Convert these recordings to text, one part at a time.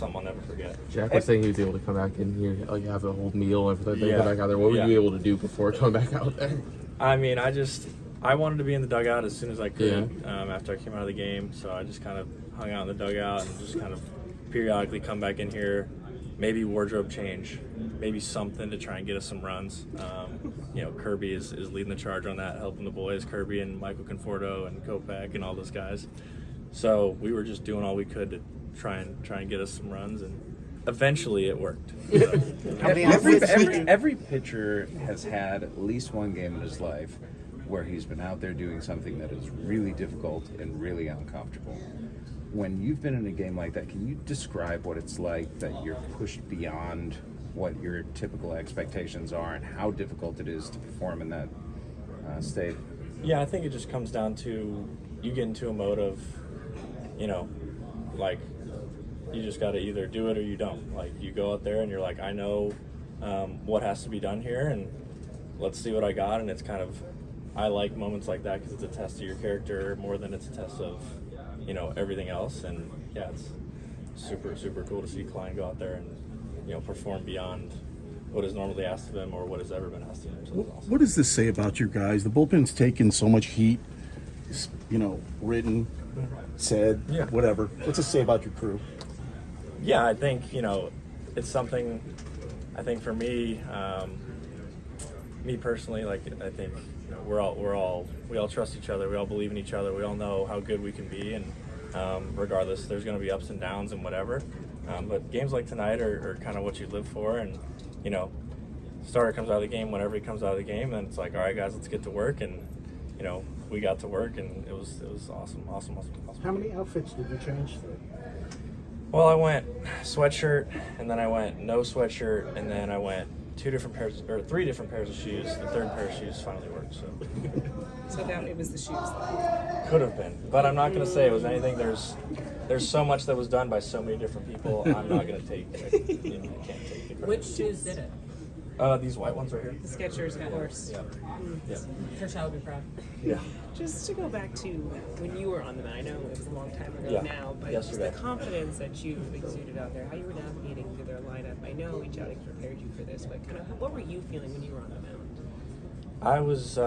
something I'll never forget. Jack was saying he was able to come back in here, like have a whole meal and everything. Yeah. Come back out there. What were Yeah. you able to do before coming back out there? I mean, I wanted to be in the dugout as soon as I could after I came out of the game. So I just kind of hung out in the dugout and just kind of periodically come back in here. Maybe wardrobe change, maybe something to try and get us some runs. Kirby is leading the charge on that, helping the boys, Kirby and Michael Conforto and Kopech and all those guys. So we were just doing all we could to try and get us some runs, and eventually it worked. Every pitcher has had at least one game in his life where he's been out there doing something that is really difficult and really uncomfortable. When you've been in a game like that, can you describe what it's like that you're pushed beyond what your typical expectations are and how difficult it is to perform in that state? Yeah, I think it just comes down to you get into a mode of, you just got to either do it or you don't. Like, you go out there and you're like, I know what has to be done here, and let's see what I got. And it's kind of, I like moments like that because it's a test of your character more than it's a test of, everything else. And yeah, it's super, super cool to see Klein go out there and, perform beyond what is normally asked of him or what has ever been asked of him. So awesome. What does this say about your guys? The bullpen's taken so much heat, written, said, whatever. What's it say about your crew? Yeah, I think, it's something, I think for me, me personally, I think we all trust each other. We all believe in each other. We all know how good we can be, and regardless, there's going to be ups and downs and whatever. But games like tonight are kind of what you live for, and starter comes out of the game whenever he comes out of the game, and it's like, all right, guys, let's get to work, and we got to work, and it was awesome. How many outfits did you change today? Well, I went sweatshirt, and then I went no sweatshirt, and then I went three different pairs of shoes. The third pair of shoes finally worked. So that it was the shoes. Could have been, but I'm not going to say it was anything. There's so much that was done by so many different people. I'm not going to take. I can't take the credit. Which shoes did it? These white ones right here. The Skechers, of course. Yeah. Kershaw would be proud. Yeah. Just to go back to when you were on the mound, I know it was a long time ago Yeah. now, but Yesterday. just the confidence that you exuded out there, how you were navigating through their lineup. I know each outing prepared you for this, but kind of what were you feeling when you were on the mound? I was,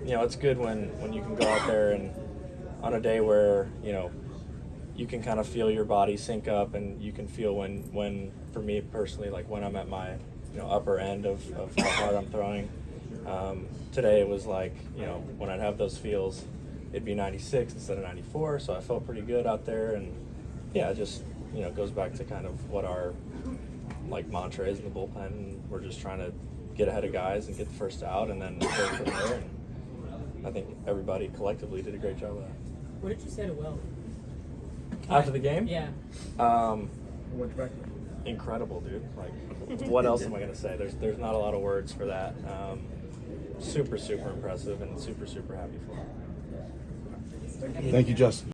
it's good when you can go out there and on a day where, you can kind of feel your body sync up, and you can feel when for me personally, like when I'm at my, upper end of how hard I'm throwing. Today it was like, when I'd have those feels, it'd be 96 instead of 94, so I felt pretty good out there. And yeah, it just, goes back to kind of what our mantra is in the bullpen, and we're just trying to get ahead of guys and get the first out, and then go from there. And I think everybody collectively did a great job of that. What did you say to Will? After the game? Yeah. Incredible, dude. What else am I going to say? There's not a lot of words for that. Super, super impressive, and super, super happy for him. Thank you, Justin.